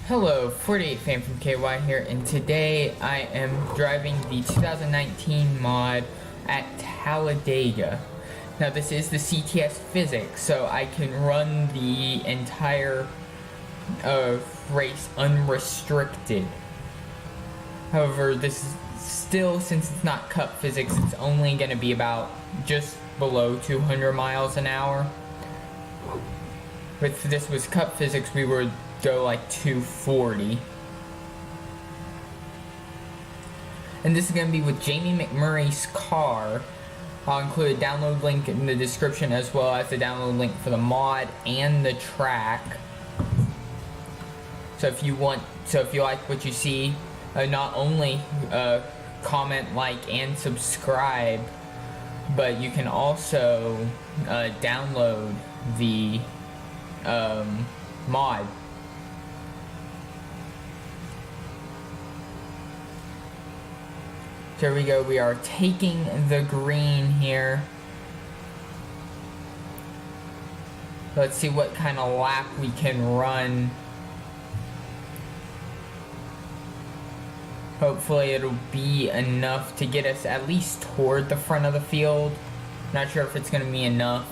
Hello, 48 fan from KY here, and today I am driving the 2019 mod at Talladega. Now this is the CTS physics, so I can run the entire race unrestricted. However, this is still, since it's not cup physics, it's only going to be about just below 200 miles an hour. If this was cup physics, we would go like 240. And this is going to be with Jamie McMurray's car. I'll include a download link in the description, as well as the download link for the mod and the track. So if you like what you see, not only comment, like, and subscribe, but you can also download the mod. Here we go, we are taking the green here. Let's see what kind of lap we can run. Hopefully it'll be enough to get us at least toward the front of the field. Not sure if it's going to be enough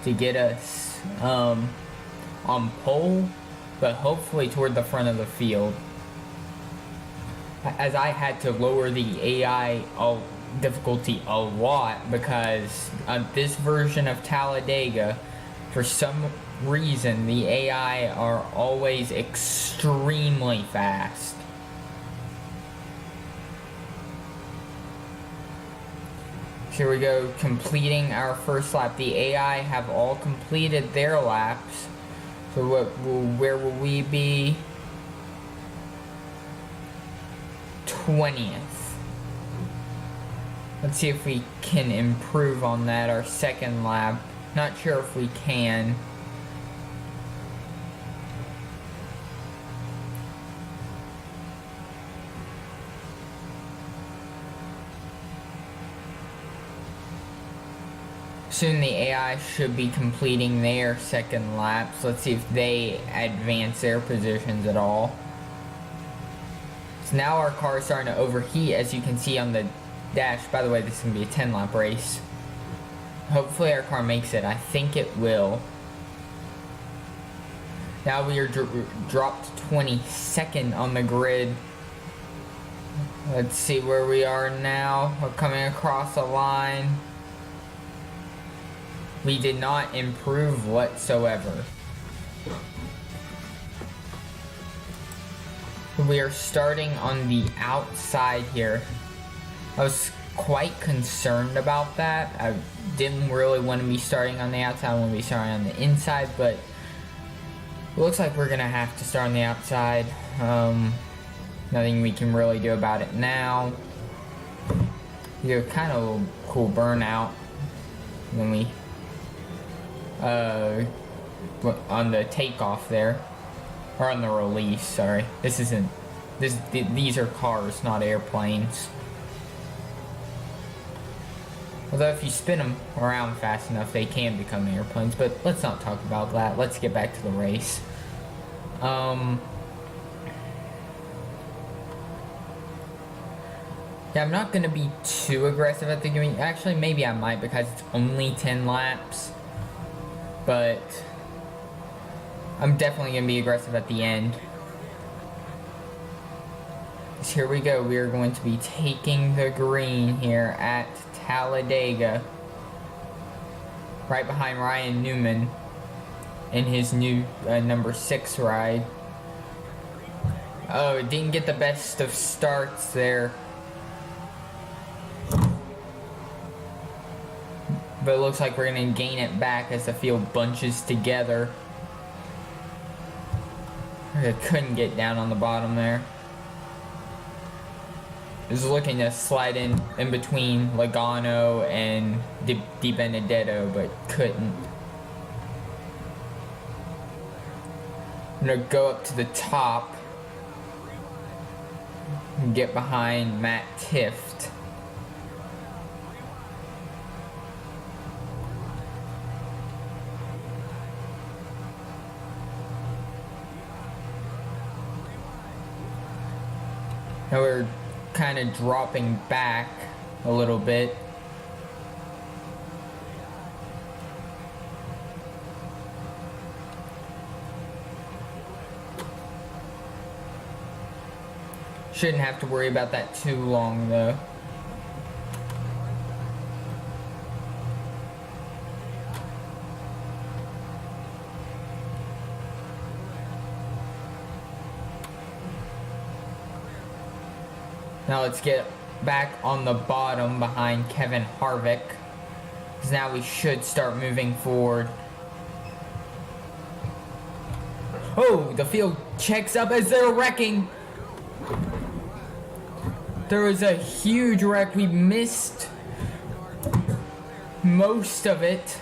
to get us on pole, but hopefully toward the front of the field. As I had to lower the AI difficulty a lot, because this version of Talladega, for some reason, the AI are always extremely fast. Here we go, completing our first lap. The AI have all completed their laps. So where will we be? 20th. Let's see if we can improve on that, our second lap. Not sure if we can. Soon the AI should be completing their second laps. Let's see if they advance their positions at all. So now our car is starting to overheat, as you can see on the dash. By the way, this is going to be a 10-lap race. Hopefully our car makes it. I think it will. Now we are dropped 22nd on the grid. Let's see where we are now. We're coming across the line. We did not improve whatsoever. We are starting on the outside here. I was quite concerned about that. I didn't really want to be starting on the outside. I want to be starting on the inside, but it looks like we're going to have to start on the outside. Nothing we can really do about it now. You know, kind of a cool burnout when we on the takeoff there, or on the release, sorry. These are cars, not airplanes. Although if you spin them around fast enough, they can become airplanes, but let's not talk about that. Let's get back to the race. Yeah, I'm not going to be too aggressive at the beginning. Actually, maybe I might, because it's only 10 laps. But I'm definitely going to be aggressive at the end. So here we go. We are going to be taking the green here at Talladega. Right behind Ryan Newman in his new number 6 ride. Oh, it didn't get the best of starts there. But it looks like we're going to gain it back as the field bunches together. I couldn't get down on the bottom there. Was looking to slide in between Logano and Di Benedetto, but couldn't. I'm going to go up to the top and get behind Matt Tifft. Now we're kind of dropping back a little bit. Shouldn't have to worry about that too long though. Now let's get back on the bottom behind Kevin Harvick, because now we should start moving forward. Oh, the field checks up as they're wrecking. There was a huge wreck. We missed most of it.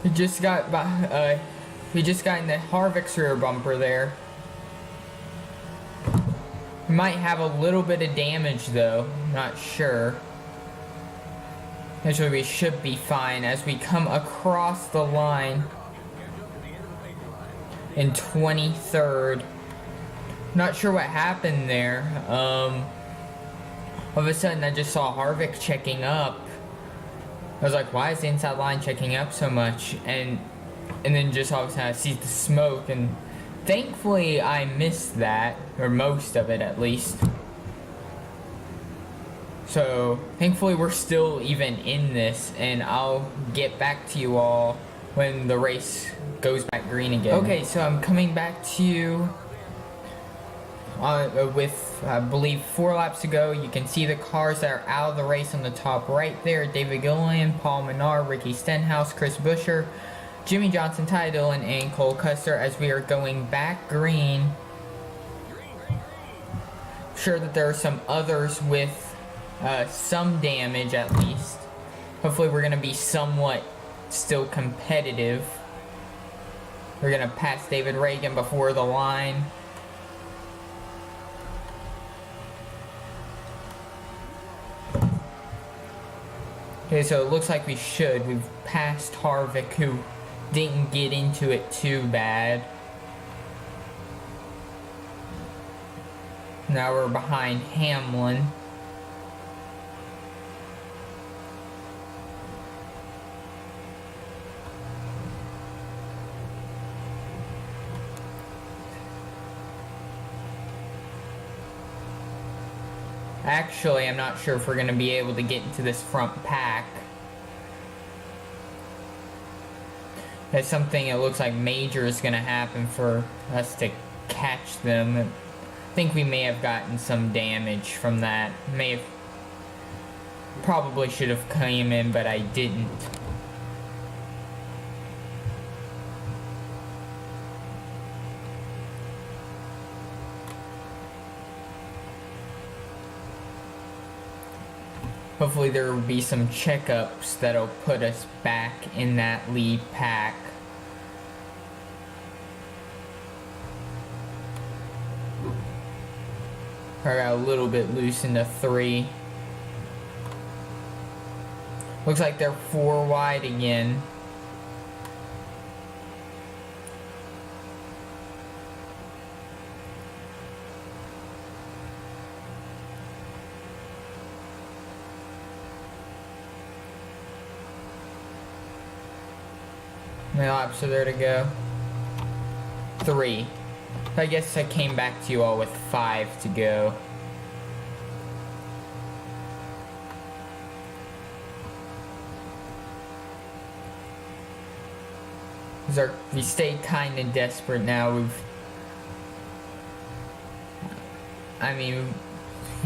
We just got in the Harvick's rear bumper there. We might have a little bit of damage though, not sure. Actually, we should be fine as we come across the line in 23rd. Not sure what happened there. All of a sudden I just saw Harvick checking up. I was like, why is the inside line checking up so much? And then just all of a sudden I see the smoke, and thankfully I missed that, or most of it at least. So thankfully we're still even in this, and I'll get back to you all when the race goes back green again. Okay, so I'm coming back to you with, I believe, 4 laps to go. You can see the cars that are out of the race on the top right there. David Gilliland, Paul Menard, Ricky Stenhouse, Chris Buescher, Jimmy Johnson, Ty Dillon, and Cole Custer as we are going back green. I'm sure that there are some others with some damage at least. Hopefully we're going to be somewhat still competitive. We're going to pass David Reagan before the line. Okay, so it looks like we should. We've passed Harvick, who didn't get into it too bad. Now we're behind Hamlin. Actually, I'm not sure if we're going to be able to get into this front pack. That's something it looks like major is going to happen for us to catch them. I think we may have gotten some damage from that. Probably should have came in, but I didn't. Hopefully there will be some checkups that'll put us back in that lead pack. I got a little bit loose into 3. Looks like they're 4 wide again. How many laps are there to go? 3. I guess I came back to you all with 5 to go. We stayed kind of desperate now.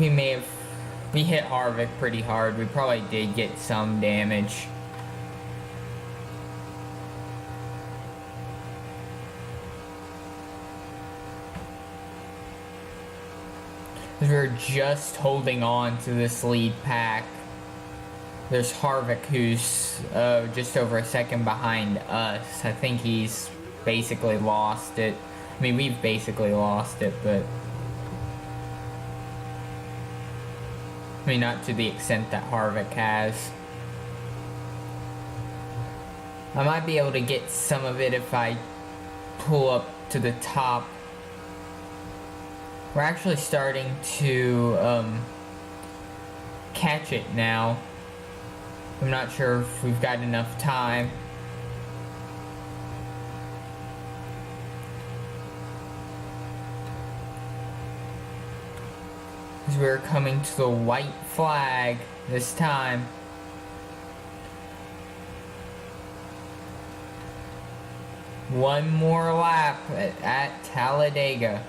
We hit Harvick pretty hard. We probably did get some damage. We're just holding on to this lead pack. There's Harvick, who's just over a second behind us. I think he's basically lost it. I mean, we've basically lost it, but I mean, not to the extent that Harvick has. I might be able to get some of it if I pull up to the top We're actually starting to catch it now. I'm not sure if we've got enough time. As we're coming to the white flag this time. One more lap at Talladega.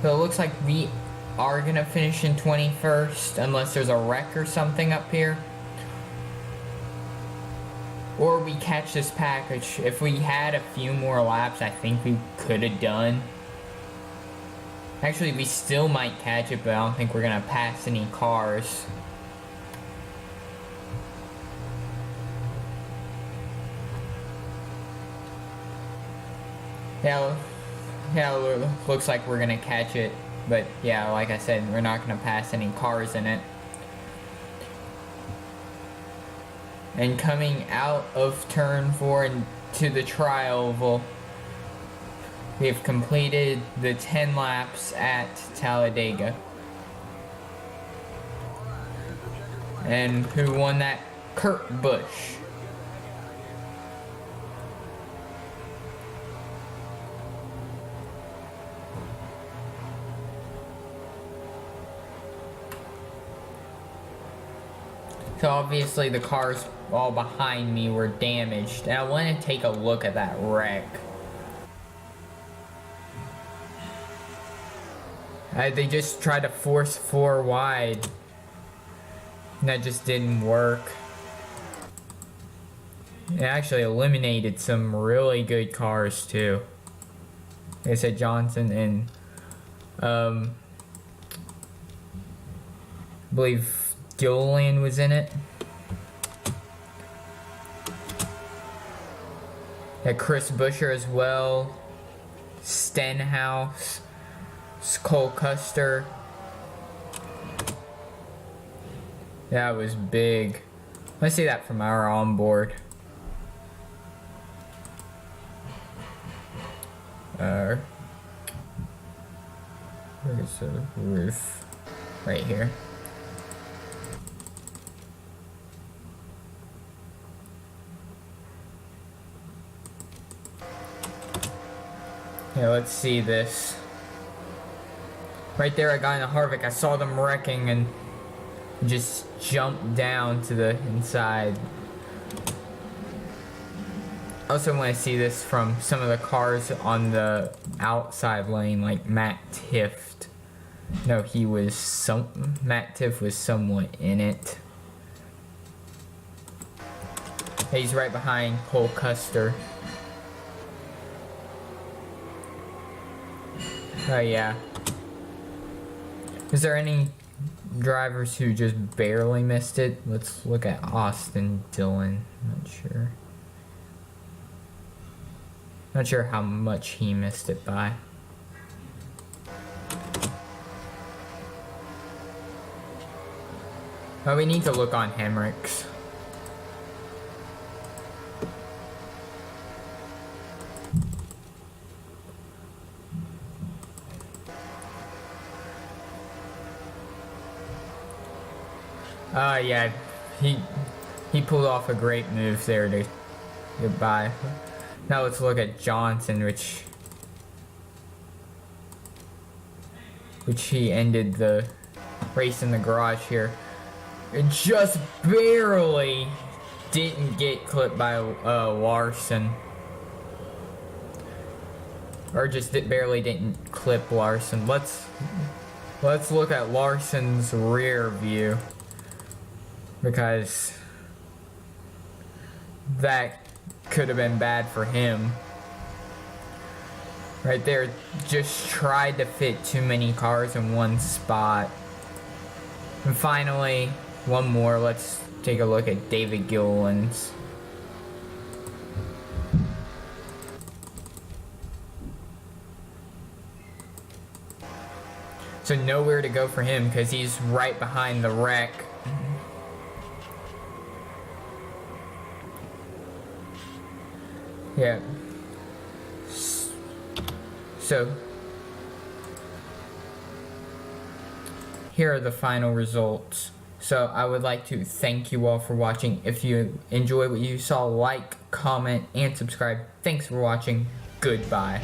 So it looks like we are gonna finish in 21st unless there's a wreck or something up here. Or we catch this package. If we had a few more laps, I think we could have done. Actually, we still might catch it, but I don't think we're gonna pass any cars. Yeah, looks like we're gonna catch it, but yeah, like I said, we're not gonna pass any cars in it. And coming out of turn 4 into the tri-oval, we have completed the 10 laps at Talladega. And who won that? Kurt Busch. So obviously the cars all behind me were damaged, and I want to take a look at that wreck. They just tried to force 4 wide, and that just didn't work. It actually eliminated some really good cars too. Like I said, Johnson and I believe Gilliland was in it. Had Chris Buescher as well. Stenhouse. Cole Custer. That was big. Let's see that from our onboard. Where's the roof? Right here. Yeah, let's see this. Right there, I got in a Harvick. I saw them wrecking and just jumped down to the inside. I also want to see this from some of the cars on the outside lane, like Matt Tifft. No, Matt Tifft was somewhat in it. He's right behind Cole Custer. Oh yeah. Is there any drivers who just barely missed it? Let's look at Austin Dillon. Not sure how much he missed it by. Oh, we need to look on Hemricks. Yeah, he pulled off a great move there to get by. Now let's look at Johnson, which he ended the race in the garage here. It just barely didn't get clipped by Larson. Or just barely didn't clip Larson. Let's look at Larson's rear view, because that could have been bad for him. Right there, just tried to fit too many cars in one spot. And finally, one more. Let's take a look at David Gilliland's. So nowhere to go for him because he's right behind the wreck. Yeah. So here are the final results. So I would like to thank you all for watching. If you enjoyed what you saw, like, comment, and subscribe. Thanks for watching. Goodbye.